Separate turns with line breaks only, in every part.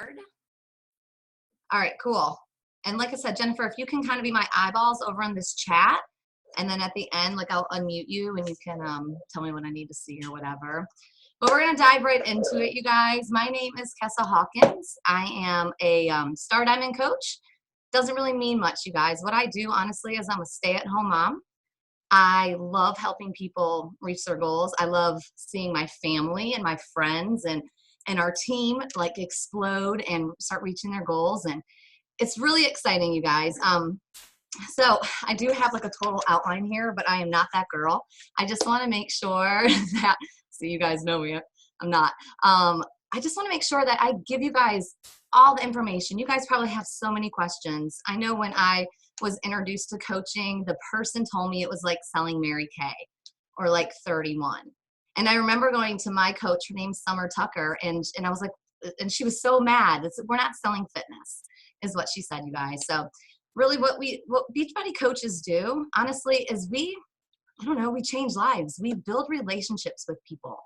All right, cool. And like I said, Jennifer, if you can kind of be my eyeballs over on this chat, and then at the end, like I'll unmute you and you can tell me what I need to see or whatever. But we're gonna dive right into it, you guys. My name is Kessa Hawkins. I am a Star Diamond coach. Doesn't really mean much, you guys. What I do, honestly, is I'm a stay-at-home mom. I love helping people reach their goals. I love seeing my family and my friends and our team like explode and start reaching their goals. And it's really exciting, you guys. So I do have like a total outline here, but I am not that girl. I just want to make sure that, so you guys know me, I'm not. I just want to make sure that I give you guys all the information. You guys probably have so many questions. I know when I was introduced to coaching, the person told me it was like selling Mary Kay or like 31. And I remember going to my coach, her name's Summer Tucker, and I was like, and she was so mad. We're not selling fitness, is what she said, you guys. So really what Beachbody coaches do, honestly, is we change lives. We build relationships with people.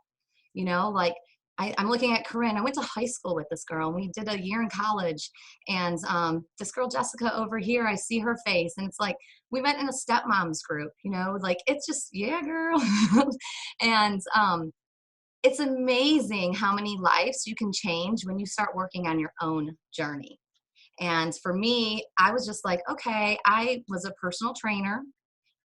You know, like I'm looking at Corinne. I went to high school with this girl. And we did a year in college. And this girl, Jessica, over here, I see her face. And it's like, we met in a stepmoms group, you know, like it's just, yeah, girl. And it's amazing how many lives you can change when you start working on your own journey. And for me, I was just like, okay, I was a personal trainer.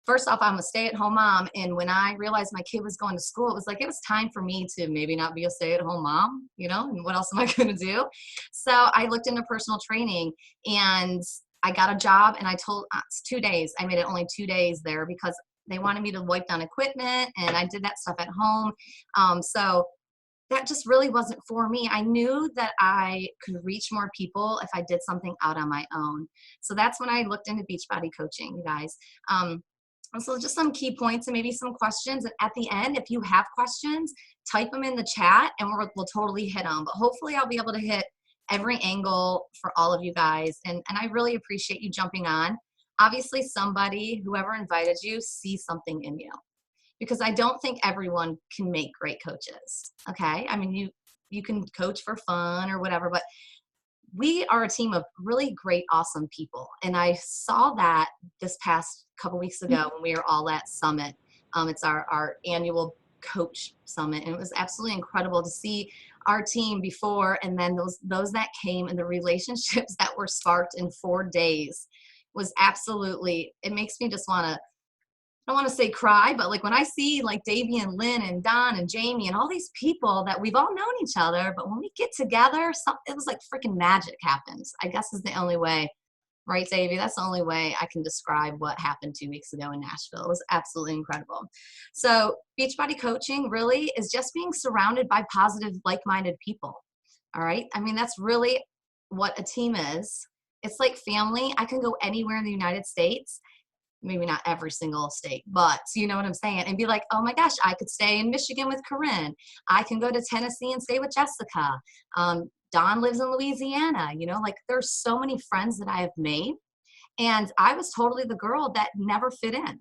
First off, I'm a stay-at-home mom. And when I realized my kid was going to school, it was like, it was time for me to maybe not be a stay-at-home mom, you know, and what else am I going to do? So I looked into personal training and I got a job and I told, it's 2 days. I made it only 2 days there because they wanted me to wipe down equipment and I did that stuff at home. So that just really wasn't for me. I knew that I could reach more people if I did something out on my own. So that's when I looked into Beachbody coaching, you guys. So just some key points and maybe some questions. And at the end, if you have questions, type them in the chat and we'll totally hit them. But hopefully I'll be able to hit every angle for all of you guys. And I really appreciate you jumping on. Obviously, somebody, whoever invited you, sees something in you. Because I don't think everyone can make great coaches, okay? I mean, you can coach for fun or whatever, but we are a team of really great, awesome people. And I saw that this past couple weeks ago when we were all at Summit. It's our annual coach summit, and it was absolutely incredible to see our team before and then those that came and the relationships that were sparked in 4 days was absolutely, it makes me just want to, I don't want to say cry, but like when I see like Davey and Lynn and Don and Jamie and all these people that we've all known each other, but when we get together, it was like freaking magic happens. I guess is the only way, right, Davey? That's the only way I can describe what happened 2 weeks ago in Nashville. It was absolutely incredible. So Beachbody coaching really is just being surrounded by positive, like-minded people. All right. I mean, that's really what a team is. It's like family. I can go anywhere in the United States, maybe not every single state, but you know what I'm saying? And be like, oh my gosh, I could stay in Michigan with Corinne. I can go to Tennessee and stay with Jessica. Don lives in Louisiana, you know, like there's so many friends that I have made. And I was totally the girl that never fit in.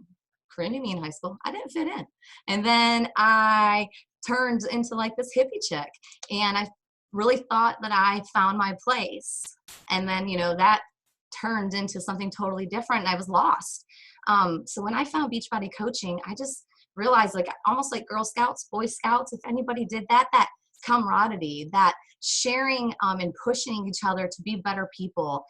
Corinne, you mean in high school? I didn't fit in. And then I turned into like this hippie chick. And I really thought that I found my place. And then, you know, that turned into something totally different and I was lost. So when I found Beachbody coaching, I just realized like almost like Girl Scouts, Boy Scouts, if anybody did that camaraderie, that sharing and pushing each other to be better people,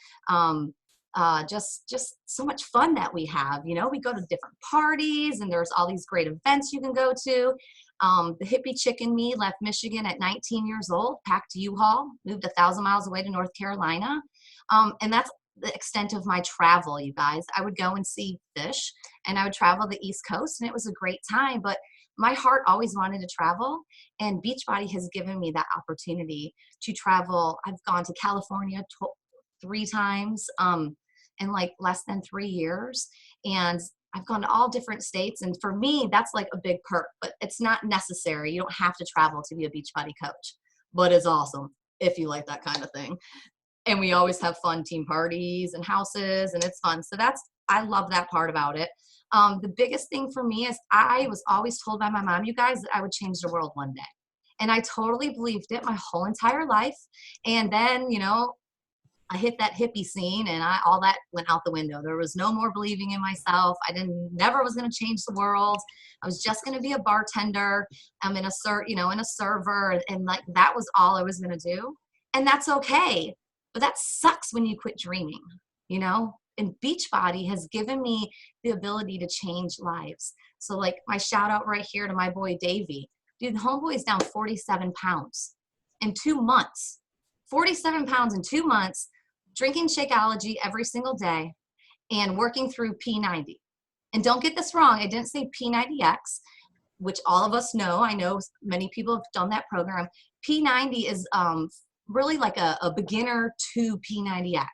just so much fun that we have. You know, we go to different parties and there's all these great events you can go to. The hippie chick in me left Michigan at 19 years old, packed a U-Haul, moved 1,000 miles away to North Carolina. And that's the extent of my travel, you guys. I would go and see fish and I would travel the East Coast and it was a great time, but my heart always wanted to travel and Beachbody has given me that opportunity to travel. I've gone to California 3 times in like less than 3 years, and I've gone to all different states, and for me that's like a big perk, but it's not necessary. You don't have to travel to be a Beachbody coach, but it's awesome if you like that kind of thing. And we always have fun team parties and houses and it's fun. So I love that part about it. The biggest thing for me is I was always told by my mom, you guys, that I would change the world one day. And I totally believed it my whole entire life. And then, you know, I hit that hippie scene and all that went out the window. There was no more believing in myself. Never was going to change the world. I was just going to be a bartender. I'm in a server. And like, that was all I was going to do. And that's okay. But that sucks when you quit dreaming, you know? And Beachbody has given me the ability to change lives. So like my shout out right here to my boy, Davey. Dude, the homeboy is down 47 pounds in 2 months. 47 pounds in 2 months, drinking Shakeology every single day and working through P90. And don't get this wrong, I didn't say P90X, which all of us know. I know many people have done that program. P90 is really like a beginner to P90X.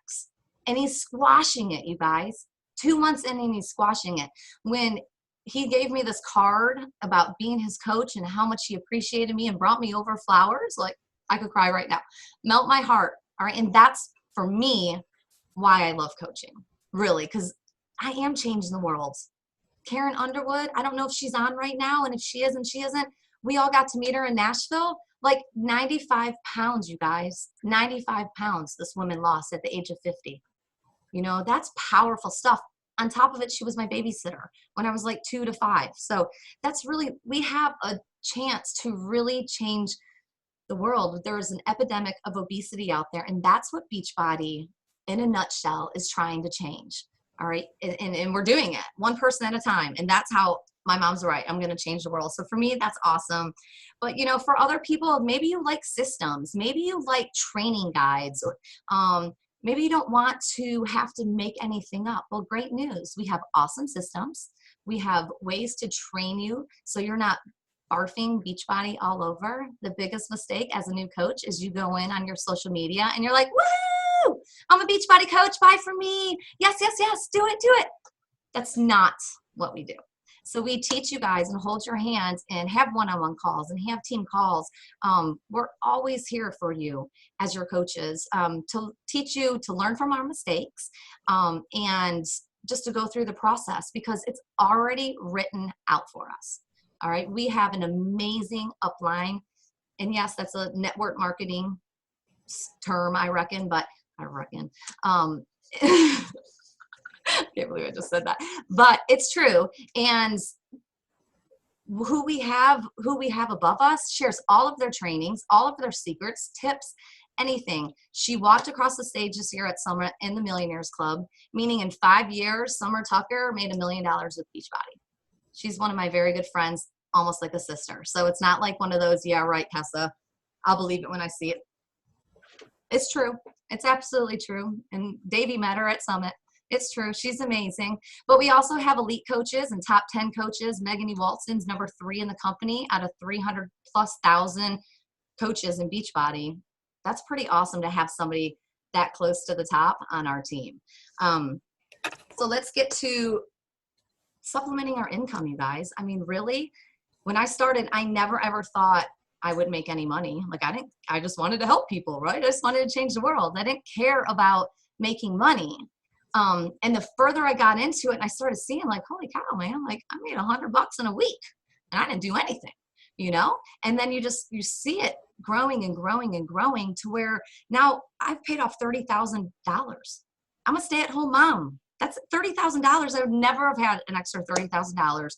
And he's squashing it, you guys. 2 months in and he's squashing it. When he gave me this card about being his coach and how much he appreciated me and brought me over flowers, like I could cry right now. Melt my heart, all right? And that's, for me, why I love coaching, really, because I am changing the world. Karen Underwood, I don't know if she's on right now, and if she isn't, she isn't. We all got to meet her in Nashville. Like 95 pounds, you guys. 95 pounds this woman lost at the age of 50. You know, that's powerful stuff. On top of it, she was my babysitter when I was like 2 to 5. So that's really, we have a chance to really change the world. There is an epidemic of obesity out there, and that's what Beachbody, in a nutshell, is trying to change. All right, and we're doing it one person at a time, and that's how my mom's right. I'm going to change the world. So for me, that's awesome. But you know, for other people, maybe you like systems, maybe you like training guides, or maybe you don't want to have to make anything up. Well, great news. We have awesome systems. We have ways to train you so you're not barfing Beachbody all over. The biggest mistake as a new coach is you go in on your social media and you're like, woo, I'm a Beachbody coach, buy from me. Yes, yes, yes, do it. That's not what we do. So we teach you guys and hold your hands and have one-on-one calls and have team calls. We're always here for you as your coaches, to teach you to learn from our mistakes, and just to go through the process, because it's already written out for us. All right, we have an amazing upline. And yes, that's a network marketing term, I reckon. I can't believe I just said that, but it's true. And who we have above us shares all of their trainings, all of their secrets, tips, anything. She walked across the stage this year at Summer in the Millionaires Club, meaning in 5 years, Summer Tucker made $1 million with Beachbody. She's one of my very good friends, almost like a sister. So it's not like one of those, yeah, right, Kessa, I'll believe it when I see it. It's true. It's absolutely true. And Davey met her at Summit. It's true. She's amazing. But we also have elite coaches and top 10 coaches. Megan E. Walton's number 3 in the company out of 300,000+ coaches in Beachbody. That's pretty awesome to have somebody that close to the top on our team. So let's get to supplementing our income, you guys. I mean, really, when I started, I never ever thought I would make any money. Like I just wanted to help people, right? I just wanted to change the world. I didn't care about making money. And the further I got into it, and I started seeing like, holy cow, man, like I made $100 in a week and I didn't do anything, you know? And then you see it growing and growing and growing to where now I've paid off $30,000. I'm a stay-at-home mom. That's $30,000. I would never have had an extra $30,000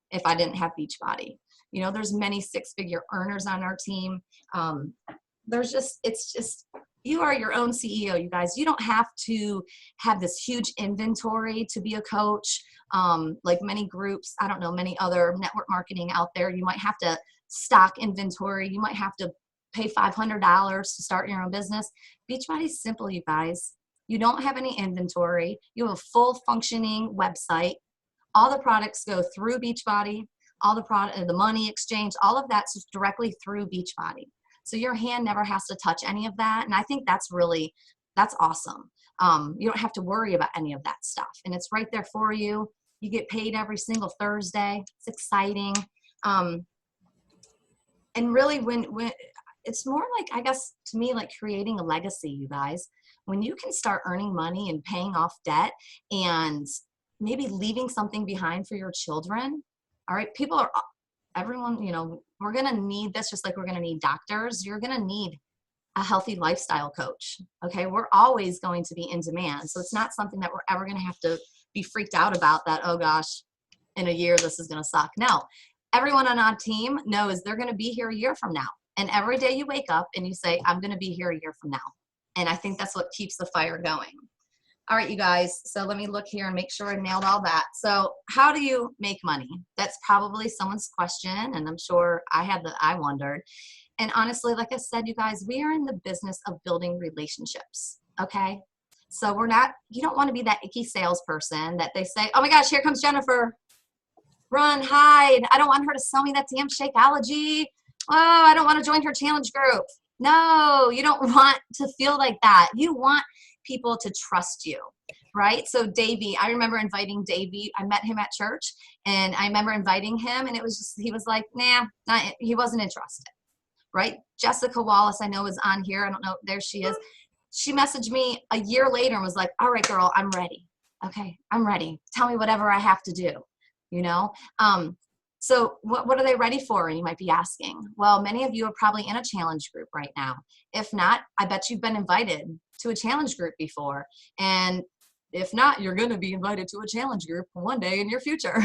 if I didn't have Beachbody. You know, there's many 6-figure earners on our team. It's just, you are your own CEO, you guys. You don't have to have this huge inventory to be a coach. Like many groups, I don't know, many other network marketing out there, you might have to stock inventory. You might have to pay $500 to start your own business. Beachbody's simple, you guys. You don't have any inventory. You have a full functioning website. All the products go through Beachbody. All the money exchange, all of that's directly through Beachbody. So your hand never has to touch any of that. And I think that's awesome. You don't have to worry about any of that stuff. And it's right there for you. You get paid every single Thursday. It's exciting. And really when it's more like, I guess to me, like creating a legacy, you guys. When you can start earning money and paying off debt and maybe leaving something behind for your children. All right, everyone, you know, we're going to need this just like we're going to need doctors. You're going to need a healthy lifestyle coach. Okay. We're always going to be in demand. So it's not something that we're ever going to have to be freaked out about that, oh gosh, in a year, this is going to suck. No, everyone on our team knows they're going to be here a year from now. And every day you wake up and you say, I'm going to be here a year from now. And I think that's what keeps the fire going. All right, you guys. So let me look here and make sure I nailed all that. So how do you make money? That's probably someone's question. And I'm sure I wondered. And honestly, like I said, you guys, we are in the business of building relationships. Okay. So you don't want to be that icky salesperson that they say, oh my gosh, here comes Jennifer. Run, hide. I don't want her to sell me that damn Shakeology. Oh, I don't want to join her challenge group. No, you don't want to feel like that. You want people to trust you, right? So Davey, I remember inviting Davey. I met him at church and I remember inviting him and he was like, nah, he wasn't interested, right? Jessica Wallace, I know is on here. I don't know. There she is. She messaged me a year later and was like, all right, girl, I'm ready. Okay, I'm ready. Tell me whatever I have to do, you know? So what are they ready for? And you might be asking. Well, many of you are probably in a challenge group right now. If not, I bet you've been invited to a challenge group before. And if not, you're going to be invited to a challenge group one day in your future.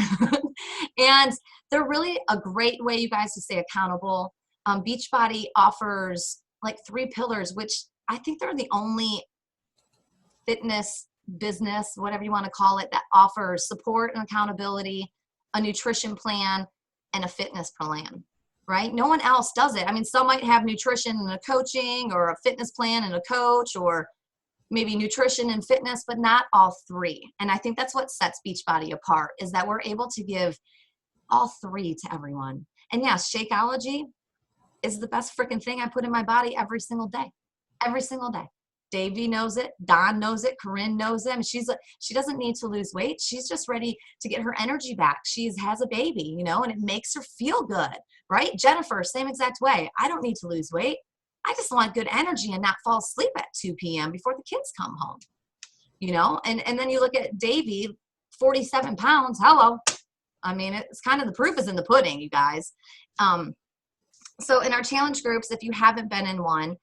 And they're really a great way, you guys, to stay accountable. Beachbody offers like 3 pillars, which I think they're the only fitness business, whatever you want to call it, that offers support and accountability, a nutrition plan, and a fitness plan, right? No one else does it. I mean, some might have nutrition and a coaching, or a fitness plan and a coach, or maybe nutrition and fitness, but not all 3. And I think that's what sets Beachbody apart, is that we're able to give all 3 to everyone. And yes, Shakeology is the best freaking thing I put in my body every single day. Every single day. Davey knows it. Don knows it. Corinne knows it. I mean, she doesn't need to lose weight. She's just ready to get her energy back. She has a baby, you know, and it makes her feel good, right? Jennifer, same exact way. I don't need to lose weight. I just want good energy and not fall asleep at 2 p.m. before the kids come home, you know? And then you look at Davey, 47 pounds. Hello. I mean, it's kind of, the proof is in the pudding, you guys. So in our challenge groups, if you haven't been in one,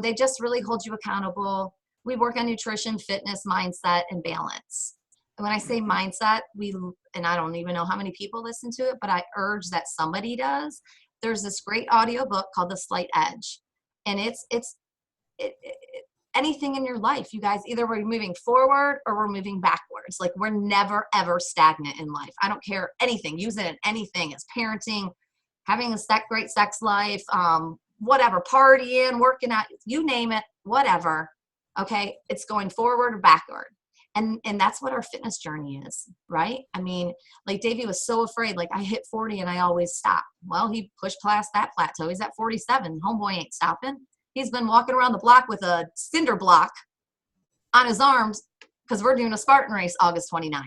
they just really hold you accountable. We work on nutrition, fitness, mindset, and balance. And when I say mindset, and I don't even know how many people listen to it, but I urge that somebody does. There's this great audio book called The Slight Edge. And it's anything in your life, you guys, either we're moving forward or we're moving backwards. Like, we're never, ever stagnant in life. I don't care anything. Use it in anything. It's parenting, having a great sex life, whatever, partying, working out, you name it, whatever. Okay. It's going forward or backward. And that's what our fitness journey is, right? I mean, like Davey was so afraid, like I hit 40 and I always stop. Well, he pushed past that plateau. He's at 47. Homeboy ain't stopping. He's been walking around the block with a cinder block on his arms because we're doing a Spartan race August 29th.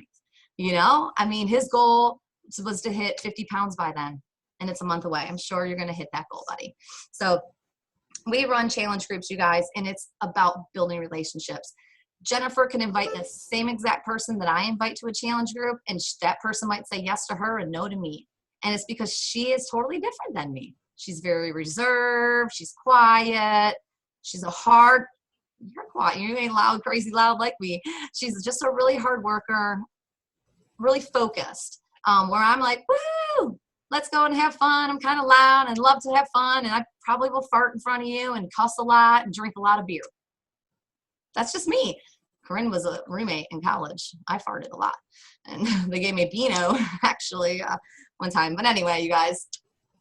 You know, I mean, his goal was to hit 50 pounds by then. And it's a month away. I'm sure you're going to hit that goal, buddy. So we run challenge groups, you guys, and it's about building relationships. Jennifer can invite the same exact person that I invite to a challenge group, and that person might say yes to her and no to me. And it's because she is totally different than me. She's very reserved. She's quiet. She's you're quiet. You ain't loud, crazy loud like me. She's just a really hard worker, really focused, where I'm like, woo! Let's go and have fun. I'm kind of loud and love to have fun. And I probably will fart in front of you and cuss a lot and drink a lot of beer. That's just me. Corinne was a roommate in college. I farted a lot. And they gave me a Beano, actually, one time. But anyway, you guys,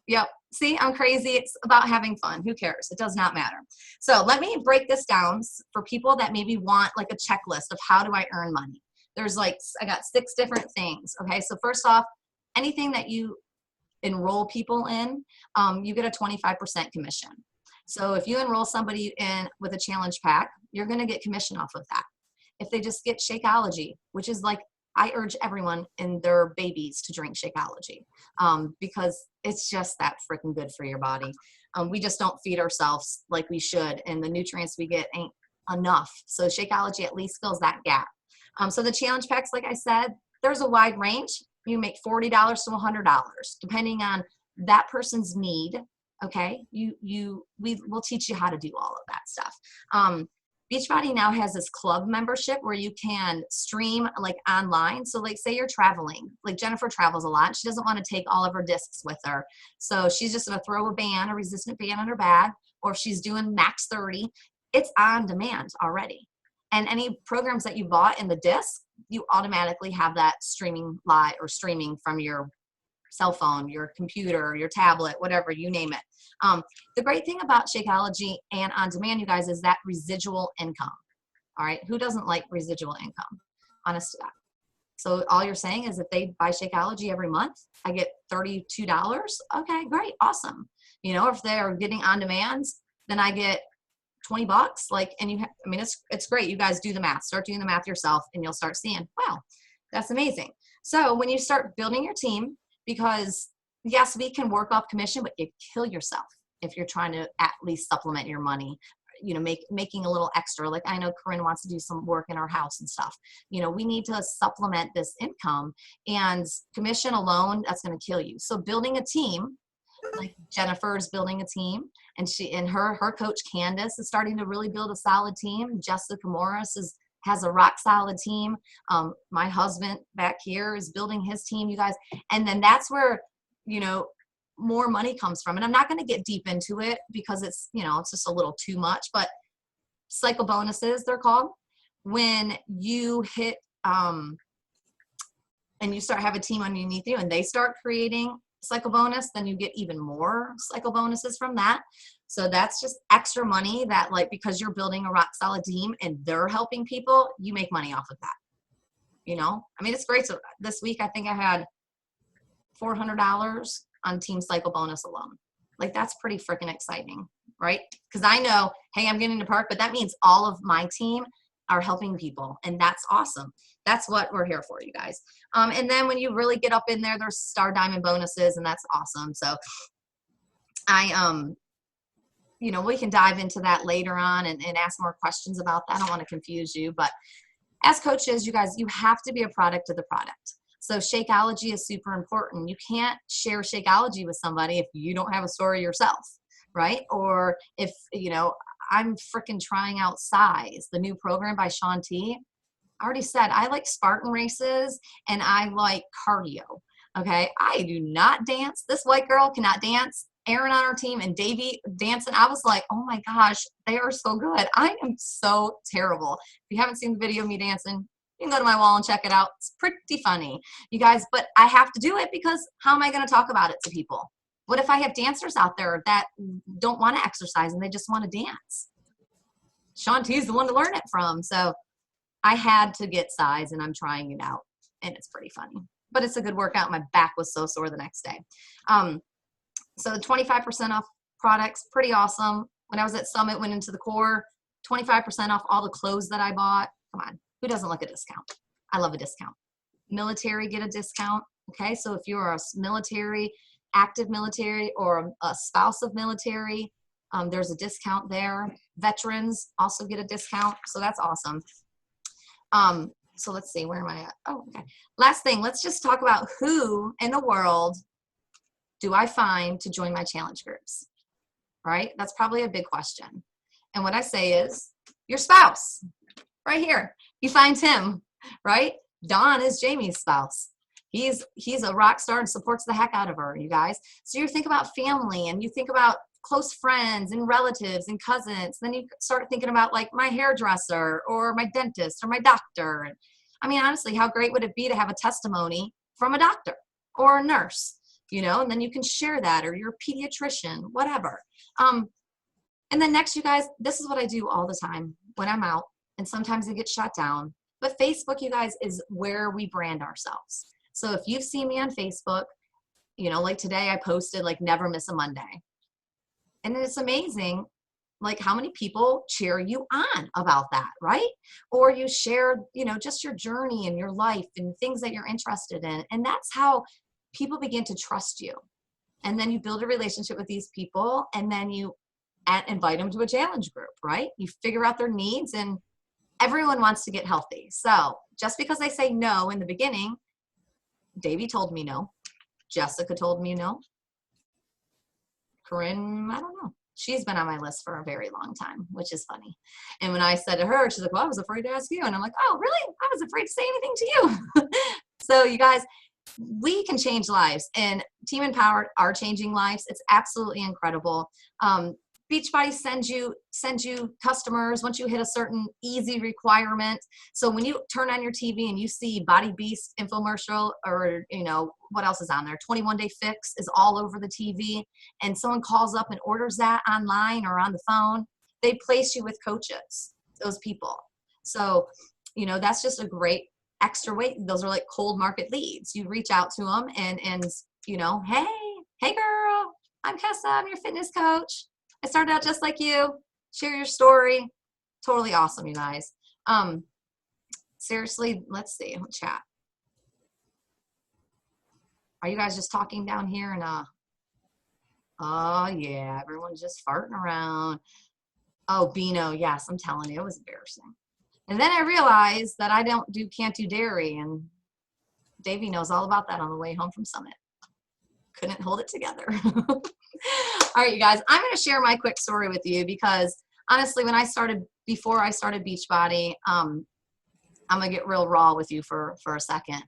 yep. See, I'm crazy. It's about having fun. Who cares? It does not matter. So let me break this down for people that maybe want like a checklist of how do I earn money. I got 6 different things. Okay. So first off, anything that you enroll people in, you get a 25% commission. So if you enroll somebody in with a challenge pack, you're going to get commission off of that. If they just get Shakeology, which is like, I urge everyone and their babies to drink Shakeology, because it's just that freaking good for your body. We just don't feed ourselves like we should, and the nutrients we get ain't enough. So Shakeology at least fills that gap. So the challenge packs, like I said, there's a wide range. You make $40 to $100, depending on that person's need. Okay. We'll teach you how to do all of that stuff. Beachbody now has this club membership where you can stream like online. So like say you're traveling, like Jennifer travels a lot. She doesn't want to take all of her discs with her. So she's just going to throw a resistant band in her bag, or if she's doing max 30, it's on demand already. And any programs that you bought in the disc, you automatically have that streaming live or streaming from your cell phone, your computer, your tablet, whatever, you name it. The great thing about Shakeology and On Demand, you guys, is that residual income. All right. Who doesn't like residual income? Honest to God. So all you're saying is if they buy Shakeology every month, I get $32. Okay, great. Awesome. You know, if they're getting On Demands, then I get $20. Like, and I mean, it's great. You guys do the math, start doing the math yourself, and you'll start seeing, wow, that's amazing. So when you start building your team, because yes, we can work off commission, but you kill yourself if you're trying to at least supplement your money, you know, making a little extra. Like I know Corinne wants to do some work in our house and stuff. You know, we need to supplement this income, and commission alone, that's going to kill you. So building a team, like Jennifer is building a team, and her coach Candace is starting to really build a solid team. Jessica Morris has a rock solid team. My husband back here is building his team, you guys. And then that's where, you know, more money comes from. And I'm not going to get deep into it because it's, you know, it's just a little too much, but cycle bonuses, they're called. When you hit, and you start have a team underneath you and they start creating cycle bonus, then you get even more cycle bonuses from that. So that's just extra money that, like, because you're building a rock solid team and they're helping people, you make money off of that. You know, I mean, it's great. So this week, I think I had $400 on team cycle bonus alone. Like, that's pretty freaking exciting, right? Because I know, hey, I'm getting to park, but that means all of my team are helping people. And that's awesome. That's what we're here for, you guys. And then when you really get up in there, there's star diamond bonuses, and that's awesome. So you know, we can dive into that later on and ask more questions about that. I don't want to confuse you, but as coaches, you guys, you have to be a product of the product. So Shakeology is super important. You can't share Shakeology with somebody if you don't have a story yourself, right? Or if, you know, I'm freaking trying out Size, the new program by Shaun T. I already said I like Spartan races and I like cardio. Okay. I do not dance. This white girl cannot dance. Aaron on our team and Davey dancing. I was like, oh my gosh, they are so good. I am so terrible. If you haven't seen the video of me dancing, you can go to my wall and check it out. It's pretty funny, you guys, but I have to do it because how am I going to talk about it to people? What if I have dancers out there that don't want to exercise and they just want to dance? Shaun T is the one to learn it from. So I had to get Size and I'm trying it out and it's pretty funny, but it's a good workout. My back was so sore the next day. So 25% off products, pretty awesome. When I was at Summit, went into the core, 25% off all the clothes that I bought. Come on, who doesn't like a discount? I love a discount. Military, get a discount. Okay, so if you're a military, active military, or a spouse of military, there's a discount there. Veterans also get a discount, so that's awesome. So let's see, where am I at? Oh, okay. Last thing, let's just talk about who in the world do I find to join my challenge groups, right? That's probably a big question. And what I say is your spouse, right here. You find him, right? Dawn is Jamie's spouse. He's a rock star and supports the heck out of her, you guys. So you think about family and you think about close friends and relatives and cousins. Then you start thinking about like my hairdresser or my dentist or my doctor. I mean, honestly, how great would it be to have a testimony from a doctor or a nurse? You know, and then you can share that, or your pediatrician, whatever. And then next, you guys, this is what I do all the time when I'm out, and sometimes it gets shut down. But Facebook, you guys, is where we brand ourselves. So if you've seen me on Facebook, you know, like today I posted like never miss a Monday. And it's amazing, like how many people cheer you on about that, right? Or you share, you know, just your journey and your life and things that you're interested in. And that's how people begin to trust you. And then you build a relationship with these people, and then you invite them to a challenge group, right? You figure out their needs, and everyone wants to get healthy. So just because I say no in the beginning, Davey told me no. Jessica told me no. Corinne, I don't know. She's been on my list for a very long time, which is funny. And when I said to her, she's like, well, I was afraid to ask you. And I'm like, oh, really? I was afraid to say anything to you. So you guys, we can change lives, and Team Empowered are changing lives. It's absolutely incredible. Beachbody sends you customers once you hit a certain easy requirement. So when you turn on your TV and you see Body Beast infomercial, or what else is on there, 21-day fix is all over the TV, and someone calls up and orders that online or on the phone, they place you with coaches, those people. So that's just a great extra way. Those are like cold market leads. You reach out to them and hey girl, I'm Kessa, I'm your fitness coach. I started out just like you. Share your story. Totally awesome, you guys. Seriously, let's see. Chat. Are you guys just talking down here? And oh yeah, everyone's just farting around. Oh, Beano, yes, I'm telling you, it was embarrassing. And then I realized that I can't do dairy, and Davey knows all about that on the way home from Summit. Couldn't hold it together. All right, you guys, I'm going to share my quick story with you, because honestly, before I started Beachbody, I'm going to get real raw with you for a second.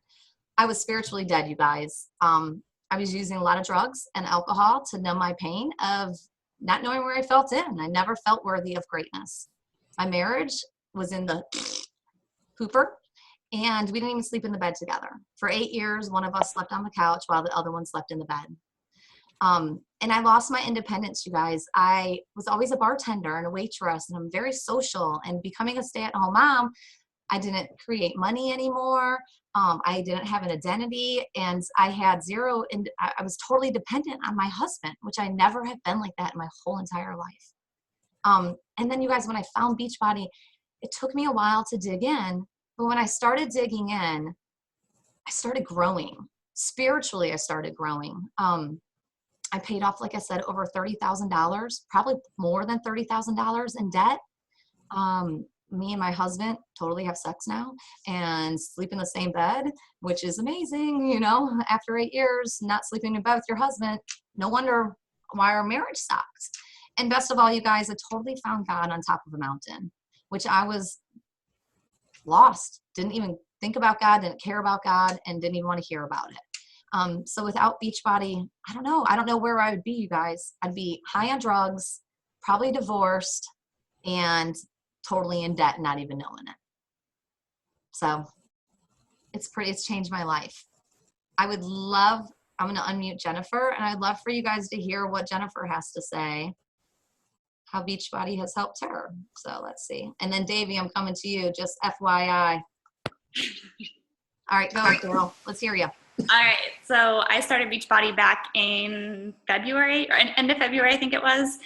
I was spiritually dead, you guys. I was using a lot of drugs and alcohol to numb my pain of not knowing where I felt in. I never felt worthy of greatness. My marriage was in the pooper, and we didn't even sleep in the bed together. For 8 years, one of us slept on the couch while the other one slept in the bed. And I lost my independence, you guys. I was always a bartender and a waitress, and I'm very social. And becoming a stay-at-home mom, I didn't create money anymore. I didn't have an identity, and I had zero, and I was totally dependent on my husband, which I never have been like that in my whole entire life. And then you guys, when I found Beachbody, it took me a while to dig in, but when I started digging in, I started growing. Spiritually, I started growing. I paid off, like I said, over $30,000, probably more than $30,000 in debt. Me and my husband totally have sex now and sleep in the same bed, which is amazing. After 8 years, not sleeping in bed with your husband, no wonder why our marriage sucked. And best of all, you guys, I totally found God on top of a mountain, which I was lost. Didn't even think about God, didn't care about God, and didn't even want to hear about it. So without Beachbody, I don't know where I would be, you guys. I'd be high on drugs, probably divorced, and totally in debt, not even knowing it. So it's changed my life. I'm going to unmute Jennifer, and I'd love for you guys to hear what Jennifer has to say, how Beachbody has helped her. So let's see. And then Davey, I'm coming to you, just FYI. All right, go, girl. Let's hear you.
All right. So I started Beachbody back in February, or end of February, I think it was.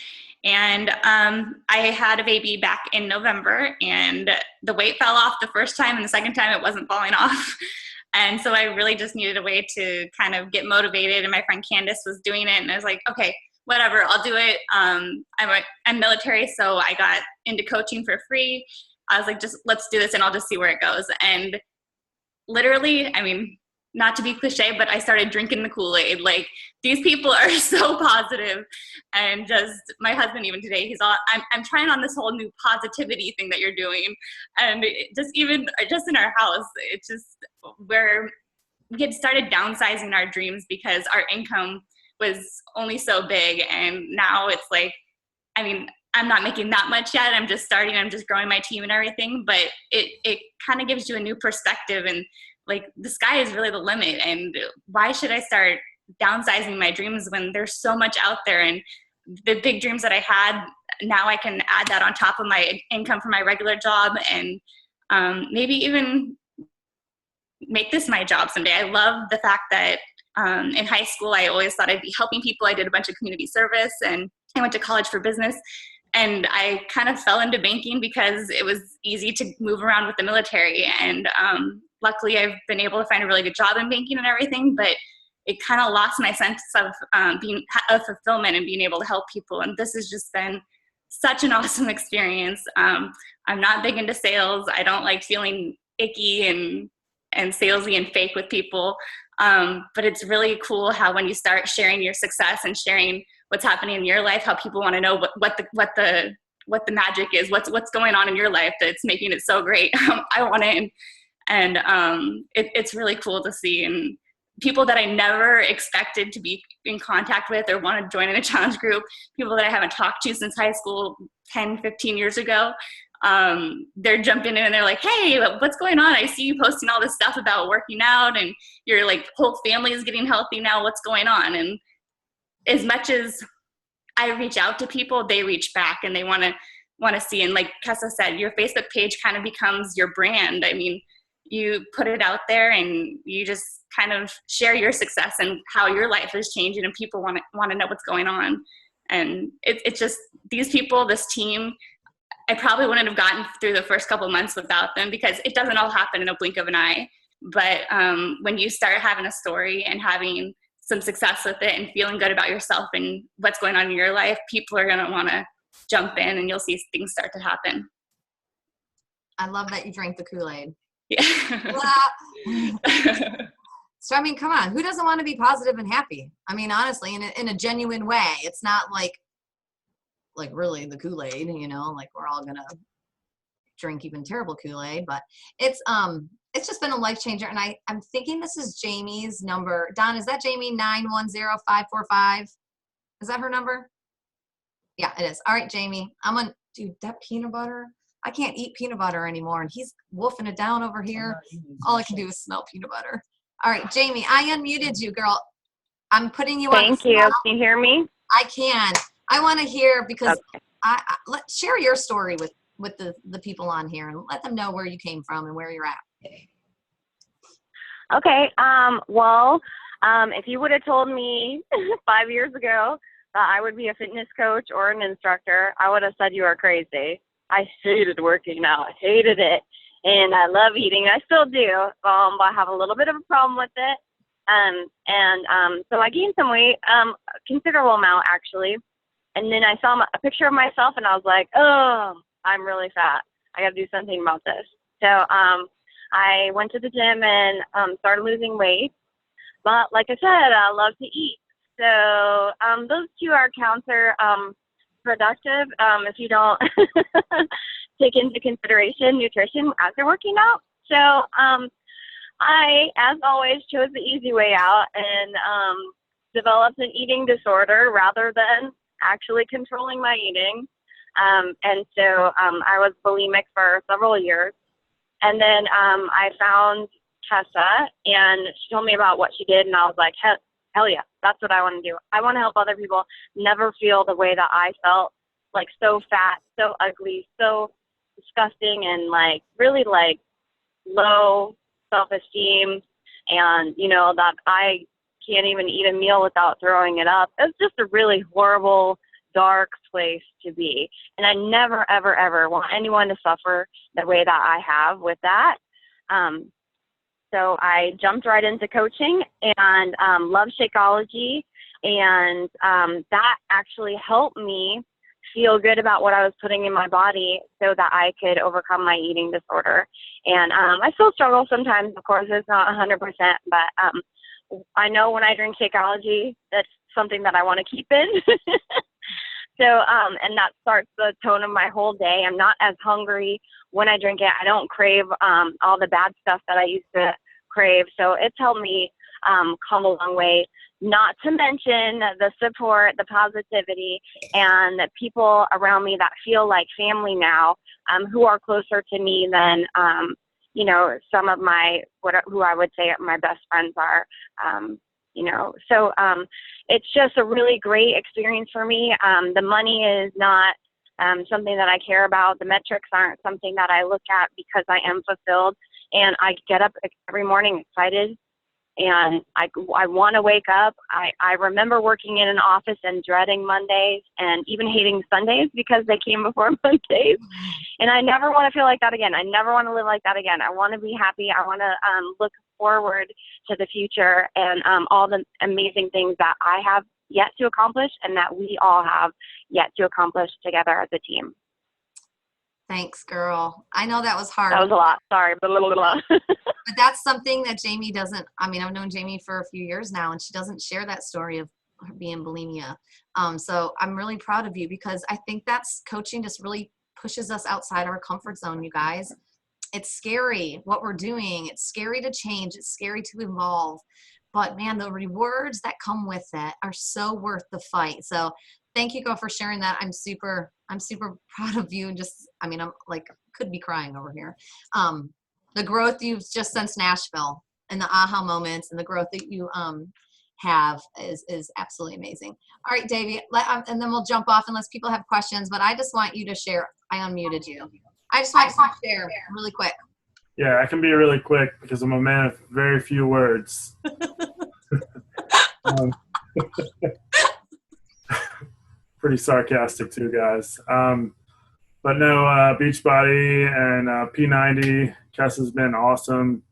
And I had a baby back in November, and the weight fell off the first time, and the second time it wasn't falling off. And so I really just needed a way to kind of get motivated. And my friend Candace was doing it, and I was like, okay, whatever, I'll do it. I'm military, so I got into coaching for free. I was like, just let's do this, and I'll just see where it goes. And literally, I mean, not to be cliche, but I started drinking the Kool-Aid. Like, these people are so positive, and just my husband, even today, he's all, I'm trying on this whole new positivity thing that you're doing. And just in our house, it's just where we had started downsizing our dreams because our income was only so big. And now it's like, I mean, I'm not making that much yet. I'm just starting, I'm just growing my team and everything, but it kind of gives you a new perspective, and like the sky is really the limit. And why should I start downsizing my dreams when there's so much out there? And the big dreams that I had, now I can add that on top of my income from my regular job, and maybe even make this my job someday. I love the fact that in high school, I always thought I'd be helping people. I did a bunch of community service, and I went to college for business. And I kind of fell into banking because it was easy to move around with the military. And luckily, I've been able to find a really good job in banking and everything, but it kind of lost my sense of fulfillment and being able to help people. And this has just been such an awesome experience. I'm not big into sales. I don't like feeling icky and salesy and fake with people. But it's really cool how when you start sharing your success and sharing what's happening in your life, how people want to know what the magic is, what's going on in your life that's making it so great. I want in. And it's really cool to see, and people that I never expected to be in contact with or want to join in a challenge group, people that I haven't talked to since high school 10, 15 years ago, they're jumping in and they're like, hey, what's going on? I see you posting all this stuff about working out and your like whole family is getting healthy now. What's going on? And as much as I reach out to people, they reach back and they want to see. And like Kessa said, your Facebook page kind of becomes your brand. I mean, you put it out there and you just kind of share your success and how your life is changing, and people want to know what's going on. And it's just these people, this team, I probably wouldn't have gotten through the first couple months without them, because it doesn't all happen in a blink of an eye. But when you start having a story and having some success with it and feeling good about yourself and what's going on in your life, people are going to want to jump in and you'll see things start to happen.
I love that you drank the Kool-Aid.
Yeah.
So, I mean, come on, who doesn't want to be positive and happy? I mean, honestly, in a genuine way. It's not like really the Kool-Aid, you know, like we're all gonna drink even terrible Kool-Aid, but it's just been a life changer. And I'm thinking this is Jamie's number. Don, is that Jamie 910545? Is that her number? Yeah, it is. All right, Jamie, dude, that peanut butter, I can't eat peanut butter anymore, and he's wolfing it down over here. All I can do is smell peanut butter. All right, Jamie, I unmuted you, girl. I'm putting you on.
Thank you. Can you hear me?
I can. I want to hear, because
Okay.
let's share your story with the people on here and let them know where you came from and where you're at.
Okay. If you would have told me 5 years ago that I would be a fitness coach or an instructor, I would have said you are crazy. I hated working out. I hated it. And I love eating. I still do, but I have a little bit of a problem with it. So I gained some weight, a considerable amount actually. And then I saw a picture of myself and I was like, oh, I'm really fat. I got to do something about this. So I went to the gym and started losing weight. But like I said, I love to eat. So those two are counterproductive if you don't take into consideration nutrition as you're working out. So I, as always, chose the easy way out and developed an eating disorder rather than actually controlling my eating. And so I was bulimic for several years. And then I found Tessa, and she told me about what she did, and I was like, hell yeah, that's what I want to do. I want to help other people never feel the way that I felt, like so fat, so ugly, so disgusting, and like really like low self-esteem, and you know that I can't even eat a meal without throwing it up. It's just a really horrible, dark place to be, and I never ever ever want anyone to suffer the way that I have with that. So I jumped right into coaching and love Shakeology, and that actually helped me feel good about what I was putting in my body so that I could overcome my eating disorder. And I still struggle sometimes, of course, it's not 100%, but I know when I drink Shakeology, that's something that I want to keep in. So, and that starts the tone of my whole day. I'm not as hungry when I drink it. I don't crave all the bad stuff that I used to crave. So it's helped me come a long way, not to mention the support, the positivity, and the people around me that feel like family now, who are closer to me than, you know, some of who I would say my best friends are. You know, so it's just a really great experience for me. The money is not something that I care about. The metrics aren't something that I look at, because I am fulfilled, and I get up every morning excited, and I want to wake up. I remember working in an office and dreading Mondays and even hating Sundays because they came before Mondays. And I never want to feel like that again. I never want to live like that again. I want to be happy. I want to look forward to the future and all the amazing things that I have yet to accomplish and that we all have yet to accomplish together as a team.
Thanks, girl. I know that was hard.
That was a lot. Sorry, but
But that's something that Jamie doesn't, I mean, I've known Jamie for a few years now, and she doesn't share that story of her being bulimia. So I'm really proud of you, because I think that's coaching just really pushes us outside our comfort zone, you guys. It's scary what we're doing. It's scary to change. It's scary to evolve. But man, the rewards that come with it are so worth the fight. So thank you, Go, for sharing that. I'm super proud of you. And just, I mean, I'm like, could be crying over here. The growth you've just since Nashville, and the aha moments, and the growth that you have is absolutely amazing. All right, Davey, and then we'll jump off unless people have questions. But I just want you to share. I unmuted you. I just want you to share really quick.
Yeah, I can be really quick because I'm a man of very few words. Pretty sarcastic too, guys. But no, Beachbody and P90, Kess has been awesome.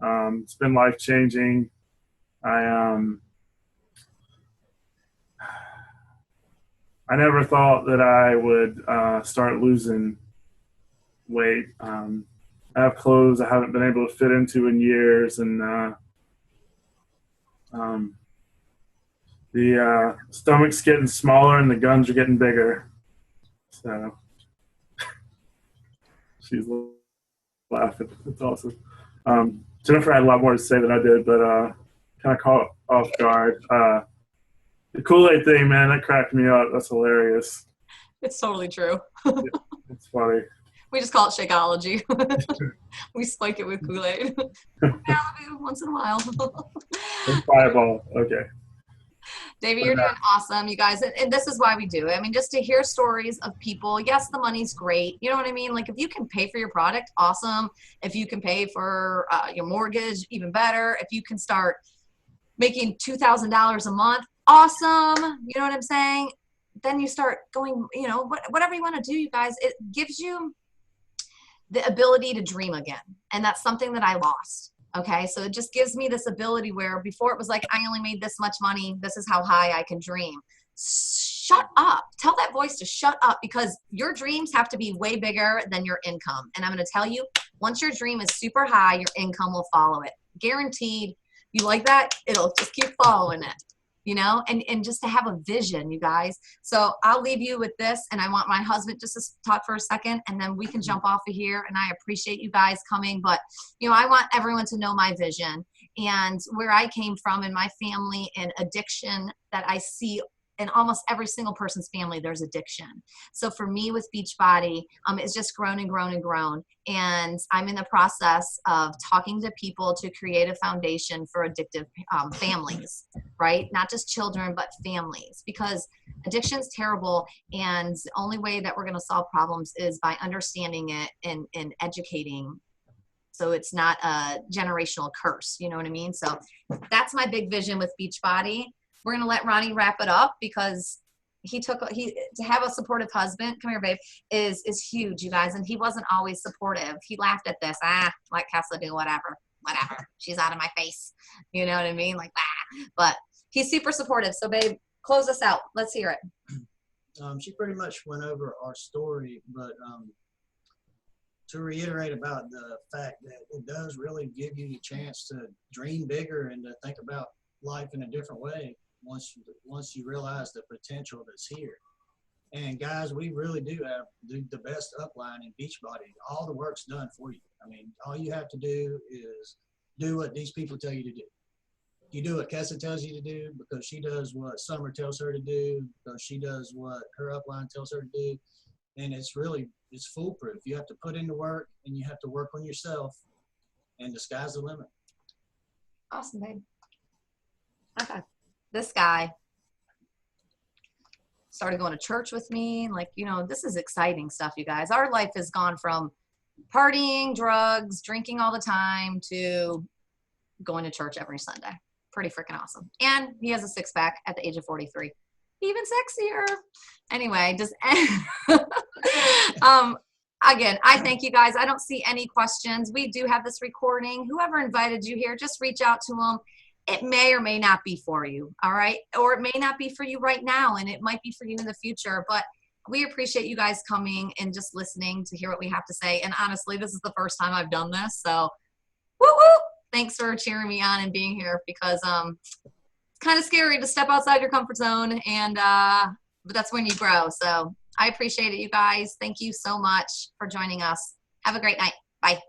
It's been life-changing. I never thought that I would start losing weight. I have clothes I haven't been able to fit into in years, and the stomach's getting smaller and the guns are getting bigger. So she's laughing. It's awesome. Jennifer had a lot more to say than I did, but kind of caught off guard. The Kool-Aid thing, man, that cracked me up. That's hilarious.
It's totally true.
It's funny.
We just call it Shakeology. We spike it with Kool-Aid. Malibu once in a while.
And Fireball. Okay.
Davey, you're doing awesome, you guys. And this is why we do it. I mean, just to hear stories of people. Yes, the money's great. You know what I mean? Like, if you can pay for your product, awesome. If you can pay for your mortgage, even better. If you can start making $2,000 a month, awesome. You know what I'm saying? Then you start going, you know, whatever you want to do, you guys. It gives you the ability to dream again. And that's something that I lost. Okay. So it just gives me this ability where before it was like, I only made this much money. This is how high I can dream. Shut up. Tell that voice to shut up, because your dreams have to be way bigger than your income. And I'm going to tell you, once your dream is super high, your income will follow it. Guaranteed. You like that? It'll just keep following it. You know, and just to have a vision, you guys. So I'll leave you with this, and I want my husband just to talk for a second, and then we can jump off of here. And I appreciate you guys coming, but you know, I want everyone to know my vision and where I came from in my family, and addiction that I see in almost every single person's family. There's addiction. So for me with Beachbody, it's just grown and grown and grown. And I'm in the process of talking to people to create a foundation for addictive families, right? Not just children, but families, because addiction's terrible. And the only way that we're going to solve problems is by understanding it and educating. So it's not a generational curse. You know what I mean? So that's my big vision with Beachbody. We're going to let Ronnie wrap it up, because to have a supportive husband, come here, babe, is huge, you guys. And he wasn't always supportive. He laughed at this. Let Kessa do whatever. She's out of my face. You know what I mean? Like that. But he's super supportive. So babe, close us out. Let's hear it.
She pretty much went over our story, but to reiterate about the fact that it does really give you the chance to dream bigger and to think about life in a different way once you realize the potential that's here. And guys, we really do have the best upline in Beachbody. All the work's done for you. I mean, all you have to do is do what these people tell you to do. You do what Kessa tells you to do, because she does what Summer tells her to do, because she does what her upline tells her to do. And it's foolproof. You have to put in the work, and you have to work on yourself, and the sky's the limit.
Awesome, babe. Okay. This guy started going to church with me. Like, you know, this is exciting stuff, you guys. Our life has gone from partying, drugs, drinking all the time, to going to church every Sunday. Pretty freaking awesome. And he has a six-pack at the age of 43. Even sexier. Anyway, again, I thank you guys. I don't see any questions. We do have this recording. Whoever invited you here, just reach out to them. It may or may not be for you, all right? Or it may not be for you right now, and it might be for you in the future. But we appreciate you guys coming and just listening to hear what we have to say. And honestly, this is the first time I've done this. So, woo-woo! Thanks for cheering me on and being here, because kind of scary to step outside your comfort zone, and but that's when you grow. So I appreciate it, you guys. Thank you so much for joining us. Have a great night. Bye.